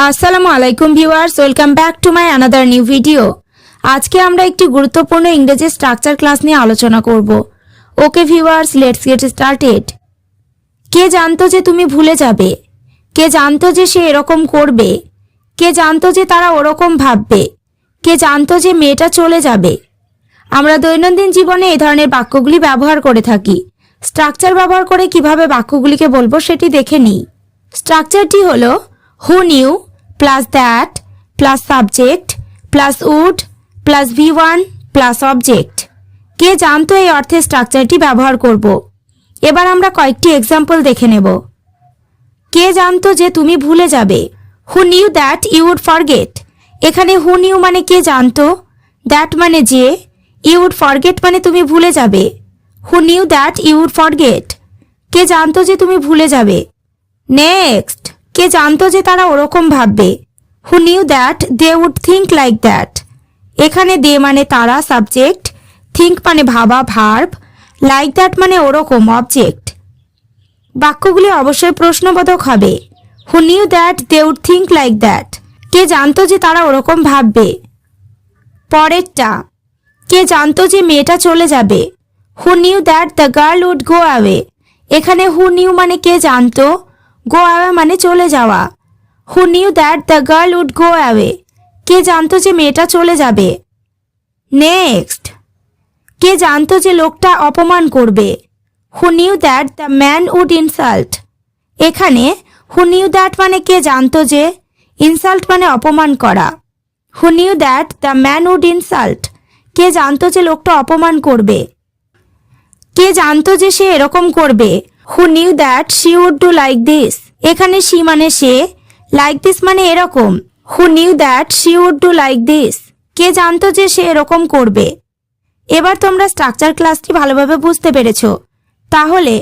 আসসালামু আলাইকুম viewers, welcome back to my another new video. আজকে আমরা একটি গুরুত্বপূর্ণ ইংরেজি স্ট্রাকচার ক্লাস নিয়ে আলোচনা করব। Okay viewers, let's get started. কে জানতো যে তুমি ভুলে যাবে? কে জানতো যে সে এরকম করবে? কে জানতো যে তারা ওরকম ভাববে? কে জানতো যে মেয়েটা চলে যাবে? আমরা দৈনন্দিন জীবনে এই ধরনের বাক্যগুলি ব্যবহার করে থাকি। স্ট্রাকচার ব্যবহার করে কিভাবে বাক্যগুলিকে বলবো সেটি দেখে নিই। স্ট্রাকচারটি হলো who knew plus that plus subject plus would plus V1 plus object। কে জানতো এই অর্থে স্ট্রাকচারটি ব্যবহার করব। এবার আমরা কয়েকটি এক্সাম্পল দেখে নেব। কে জানতো যে তুমি ভুলে যাবে? who knew that you would forget। এখানে who knew মানে কে জানতো, that মানে যে, you would forget মানে তুমি ভুলে যাবে। who knew that you would forget। কে জানতো যে তুমি ভুলে যাবে। নেক্সট, কে জানতো যে তারা ওরকম ভাববে? who knew that they would think like that। এখানে দে মানে তারা সাবজেক্ট, think মানে ভাবা ভার্ব, like that মানে ওরকম অবজেক্ট। বাক্যগুলি অবশ্যই প্রশ্নবোধক হবে। who knew that they would think like that। কে জানতো যে তারা ওরকম ভাববে। পরেরটা, কে জানতো যে মেয়েটা চলে যাবে? who knew that the girl would go away। এখানে who knew মানে কে জানতো, go away মানে চলে যাওয়া। who knew that the girl would go away। কে জানতো যে মেয়েটা চলে যাবে। নেক্সট, কে জানতো যে লোকটা অপমান করবে? who knew that the man would insult। এখানে who knew that মানে কে জানতো যে, insult মানে অপমান করা। who knew that the man would insult। কে জানতো যে লোকটা অপমান করবে। কে জানতো যে সে এরকম করবে? who knew that she would do like this। এখানে she মানে সে, like this মানে এরকম। who knew that she would do like this। কে জানতো যে সে এরকম করবে। এবার তোমরা স্ট্রাকচার ক্লাসটি ভালোভাবে বুঝতে পেরেছো। তাহলে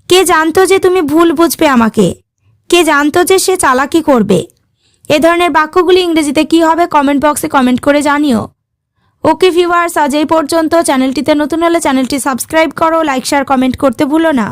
কে জানতো যে তুমি ভুল বুঝবে আমাকে? কে জানতো যে সে চালাকি করবে? এ ধরনের বাক্যগুলি ইংরেজিতে কি হবে কমেন্ট বক্সে কমেন্ট করে জানিও। ওকে ভিউয়ার্স, আজ এই পর্যন্ত। চ্যানেলটিতে নতুন হলে চ্যানেলটি সাবস্ক্রাইব করো, লাইক শেয়ার কমেন্ট করতে ভুলো না।